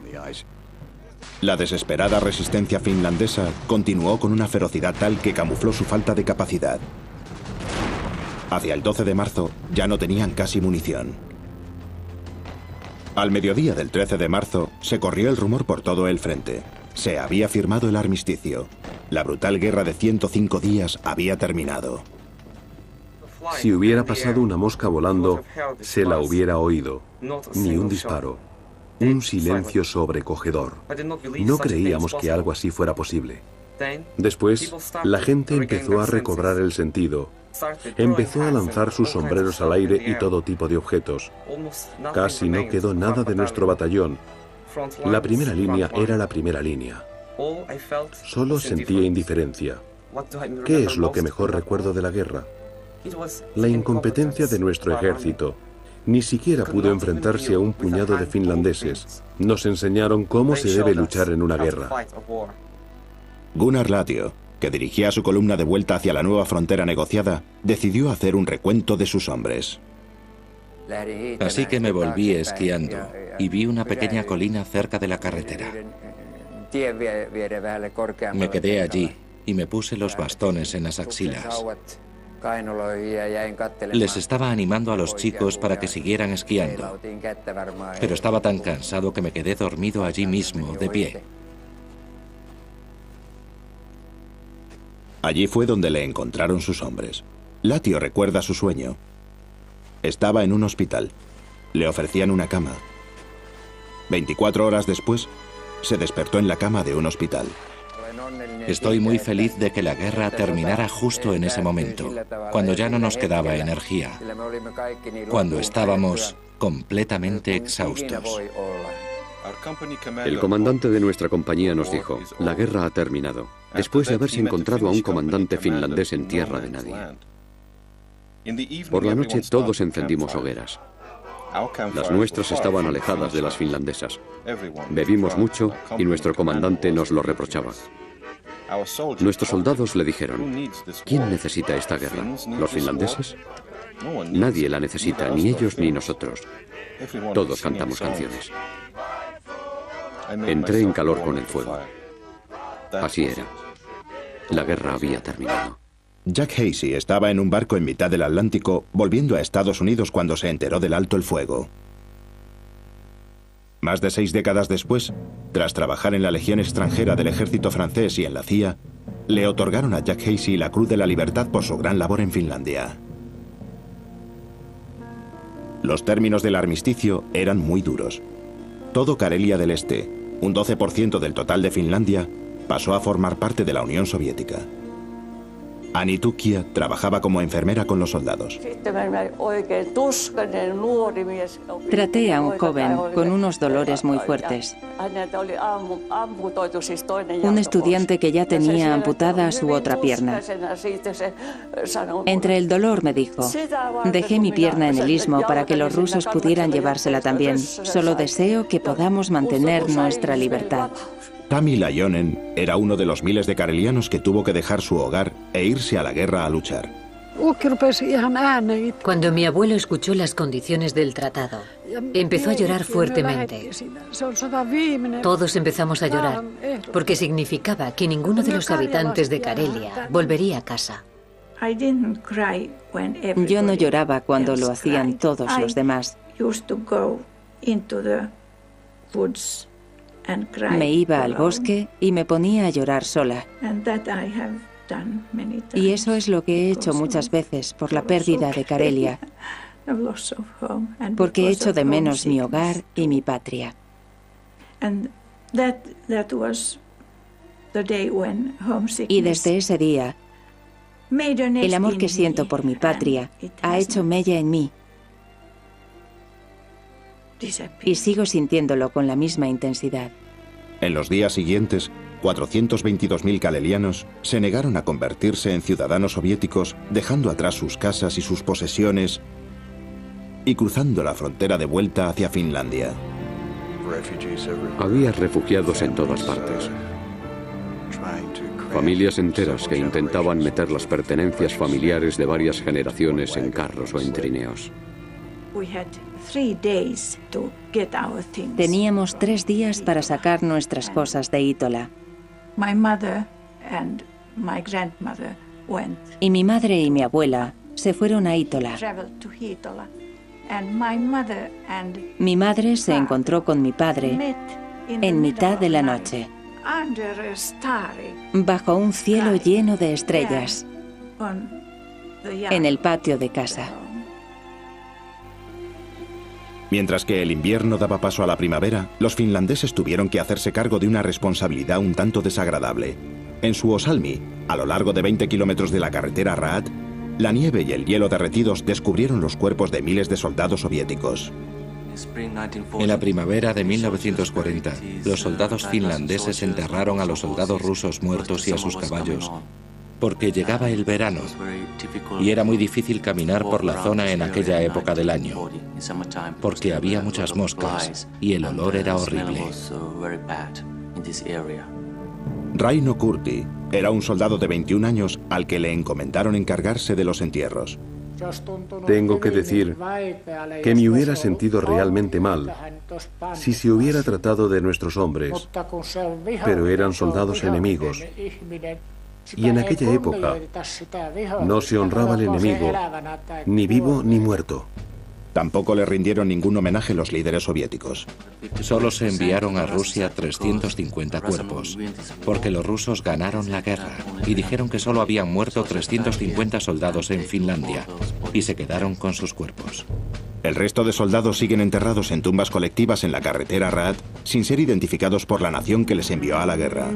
La desesperada resistencia finlandesa continuó con una ferocidad tal que camufló su falta de capacidad. Hacia el 12 de marzo ya no tenían casi munición. Al mediodía del 13 de marzo se corrió el rumor por todo el frente. Se había firmado el armisticio. La brutal guerra de 105 días había terminado. Si hubiera pasado una mosca volando, se la hubiera oído. Ni un disparo. Un silencio sobrecogedor. No creíamos que algo así fuera posible. Después, la gente empezó a recobrar el sentido. Empezó a lanzar sus sombreros al aire y todo tipo de objetos. Casi no quedó nada de nuestro batallón. La primera línea era la primera línea. Solo sentía indiferencia. ¿Qué es lo que mejor recuerdo de la guerra? La incompetencia de nuestro ejército. Ni siquiera pudo enfrentarse a un puñado de finlandeses. Nos enseñaron cómo se debe luchar en una guerra. Gunnar Latio, que dirigía su columna de vuelta hacia la nueva frontera negociada, decidió hacer un recuento de sus hombres. Así que me volví esquiando y vi una pequeña colina cerca de la carretera. Me quedé allí y me puse los bastones en las axilas. Les estaba animando a los chicos para que siguieran esquiando, pero estaba tan cansado que me quedé dormido allí mismo, de pie. Allí fue donde le encontraron sus hombres. Latio recuerda su sueño. Estaba en un hospital. Le ofrecían una cama. 24 horas después, se despertó en la cama de un hospital. Estoy muy feliz de que la guerra terminara justo en ese momento, cuando ya no nos quedaba energía, cuando estábamos completamente exhaustos. El comandante de nuestra compañía nos dijo, la guerra ha terminado, después de haberse encontrado a un comandante finlandés en tierra de nadie. Por la noche todos encendimos hogueras. Las nuestras estaban alejadas de las finlandesas. Bebimos mucho y nuestro comandante nos lo reprochaba. Nuestros soldados le dijeron, ¿quién necesita esta guerra? ¿Los finlandeses? Nadie la necesita, ni ellos ni nosotros. Todos cantamos canciones. Entré en calor con el fuego. Así era. La guerra había terminado. Jack Hasey estaba en un barco en mitad del Atlántico volviendo a Estados Unidos cuando se enteró del alto el fuego. Más de 6 décadas después, tras trabajar en la Legión extranjera del ejército francés y en la CIA, le otorgaron a Jack Hasey la Cruz de la Libertad por su gran labor en Finlandia. Los términos del armisticio eran muy duros. Todo Karelia del Este, un 12% del total de Finlandia, pasó a formar parte de la Unión Soviética. Annie Tukia trabajaba como enfermera con los soldados. Traté a un joven con unos dolores muy fuertes. Un estudiante que ya tenía amputada su otra pierna. Entre el dolor me dijo, dejé mi pierna en el istmo para que los rusos pudieran llevársela también. Solo deseo que podamos mantener nuestra libertad. Tami Lajonen era uno de los miles de karelianos que tuvo que dejar su hogar e irse a la guerra a luchar. Cuando mi abuelo escuchó las condiciones del tratado, empezó a llorar fuertemente. Todos empezamos a llorar, porque significaba que ninguno de los habitantes de Karelia volvería a casa. Yo no lloraba cuando lo hacían todos los demás. Me iba al bosque y me ponía a llorar sola. Y eso es lo que he hecho muchas veces por la pérdida de Karelia, porque echo de menos mi hogar y mi patria. Y desde ese día, el amor que siento por mi patria ha hecho mella en mí. Y sigo sintiéndolo con la misma intensidad. En los días siguientes, 422.000 karelianos se negaron a convertirse en ciudadanos soviéticos, dejando atrás sus casas y sus posesiones y cruzando la frontera de vuelta hacia Finlandia. Había refugiados en todas partes. Familias enteras que intentaban meter las pertenencias familiares de varias generaciones en carros o en trineos. Teníamos 3 días para sacar nuestras cosas de Itola. Y mi madre y mi abuela se fueron a Itola. Mi madre se encontró con mi padre en mitad de la noche, bajo un cielo lleno de estrellas, en el patio de casa. Mientras que el invierno daba paso a la primavera, los finlandeses tuvieron que hacerse cargo de una responsabilidad un tanto desagradable. En Suomussalmi, a lo largo de 20 kilómetros de la carretera Raat, la nieve y el hielo derretidos descubrieron los cuerpos de miles de soldados soviéticos. En la primavera de 1940, los soldados finlandeses enterraron a los soldados rusos muertos y a sus caballos, porque llegaba el verano y era muy difícil caminar por la zona en aquella época del año, porque había muchas moscas y el olor era horrible. Raino Kurti era un soldado de 21 años al que le encomendaron encargarse de los entierros. Tengo que decir que me hubiera sentido realmente mal si se hubiera tratado de nuestros hombres, pero eran soldados enemigos. Y en aquella época no se honraba al enemigo, ni vivo ni muerto. Tampoco le rindieron ningún homenaje los líderes soviéticos. Solo se enviaron a Rusia 350 cuerpos, porque los rusos ganaron la guerra y dijeron que solo habían muerto 350 soldados en Finlandia y se quedaron con sus cuerpos. El resto de soldados siguen enterrados en tumbas colectivas en la carretera Rad sin ser identificados por la nación que les envió a la guerra.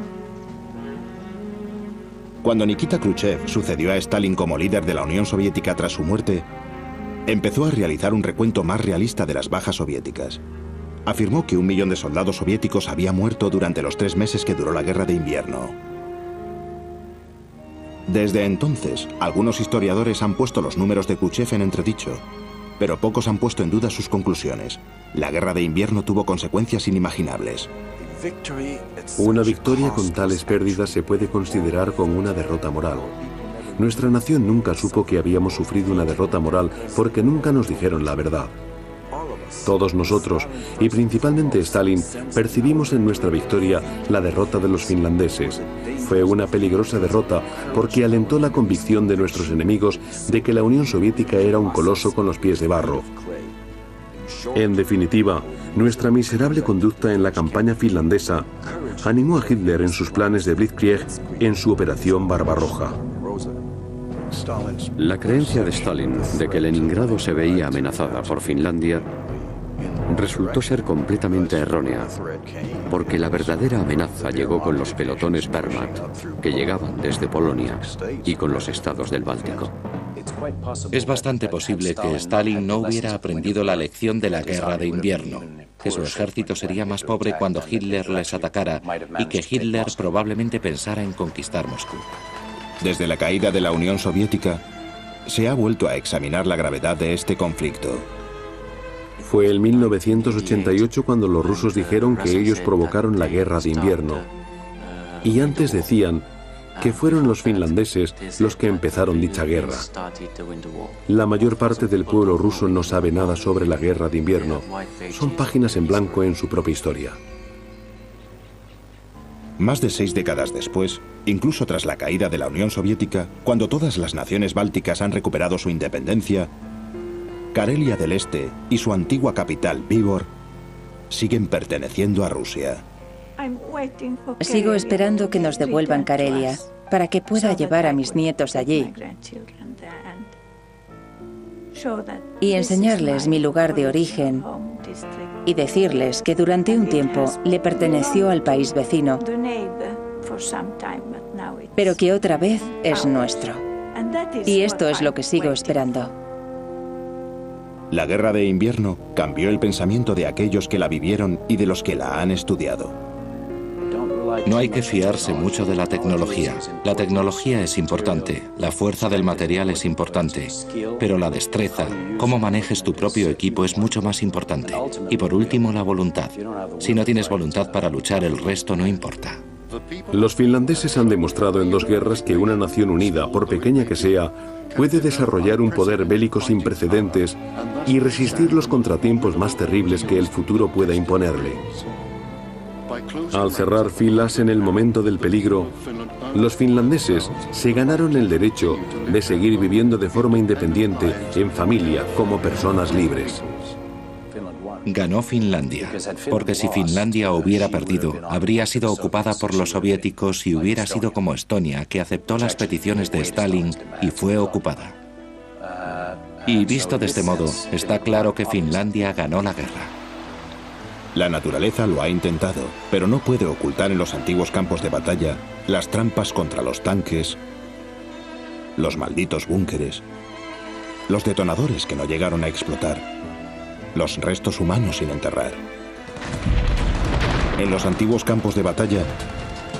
Cuando Nikita Khrushchev sucedió a Stalin como líder de la Unión Soviética tras su muerte, empezó a realizar un recuento más realista de las bajas soviéticas. Afirmó que 1 millón de soldados soviéticos había muerto durante los 3 meses que duró la guerra de invierno. Desde entonces, algunos historiadores han puesto los números de Khrushchev en entredicho, pero pocos han puesto en duda sus conclusiones. La guerra de invierno tuvo consecuencias inimaginables. Una victoria con tales pérdidas se puede considerar como una derrota moral. Nuestra nación nunca supo que habíamos sufrido una derrota moral porque nunca nos dijeron la verdad. Todos nosotros, y principalmente Stalin, percibimos en nuestra victoria la derrota de los finlandeses. Fue una peligrosa derrota porque alentó la convicción de nuestros enemigos de que la Unión Soviética era un coloso con los pies de barro. En definitiva, nuestra miserable conducta en la campaña finlandesa animó a Hitler en sus planes de Blitzkrieg en su operación Barbarroja. La creencia de Stalin de que Leningrado se veía amenazada por Finlandia resultó ser completamente errónea, porque la verdadera amenaza llegó con los pelotones Wehrmacht, que llegaban desde Polonia, y con los estados del Báltico. Es bastante posible que Stalin no hubiera aprendido la lección de la guerra de invierno, que su ejército sería más pobre cuando Hitler les atacara y que Hitler probablemente pensara en conquistar Moscú. Desde la caída de la Unión Soviética, se ha vuelto a examinar la gravedad de este conflicto. Fue en 1988 cuando los rusos dijeron que ellos provocaron la guerra de invierno. Y antes decían que fueron los finlandeses los que empezaron dicha guerra. La mayor parte del pueblo ruso no sabe nada sobre la guerra de invierno. Son páginas en blanco en su propia historia. Más de 6 décadas después, incluso tras la caída de la Unión Soviética, cuando todas las naciones bálticas han recuperado su independencia, Karelia del Este y su antigua capital, Vybor, siguen perteneciendo a Rusia. Sigo esperando que nos devuelvan Karelia, para que pueda llevar a mis nietos allí y enseñarles mi lugar de origen y decirles que durante un tiempo le perteneció al país vecino, pero que otra vez es nuestro. Y esto es lo que sigo esperando. La guerra de invierno cambió el pensamiento de aquellos que la vivieron y de los que la han estudiado. No hay que fiarse mucho de la tecnología. La tecnología es importante, la fuerza del material es importante, pero la destreza, cómo manejes tu propio equipo es mucho más importante. Y por último, la voluntad. Si no tienes voluntad para luchar, el resto no importa. Los finlandeses han demostrado en 2 guerras que una nación unida, por pequeña que sea, puede desarrollar un poder bélico sin precedentes y resistir los contratiempos más terribles que el futuro pueda imponerle. Al cerrar filas en el momento del peligro, los finlandeses se ganaron el derecho de seguir viviendo de forma independiente, en familia, como personas libres. Ganó Finlandia, porque si Finlandia hubiera perdido, habría sido ocupada por los soviéticos y hubiera sido como Estonia, que aceptó las peticiones de Stalin y fue ocupada. Y visto de este modo, está claro que Finlandia ganó la guerra. La naturaleza lo ha intentado, pero no puede ocultar en los antiguos campos de batalla las trampas contra los tanques, los malditos búnkeres, los detonadores que no llegaron a explotar, los restos humanos sin enterrar. En los antiguos campos de batalla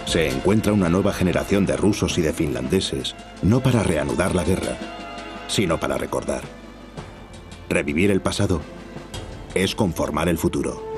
se encuentra una nueva generación de rusos y de finlandeses, no para reanudar la guerra, sino para recordar. Revivir el pasado es conformar el futuro.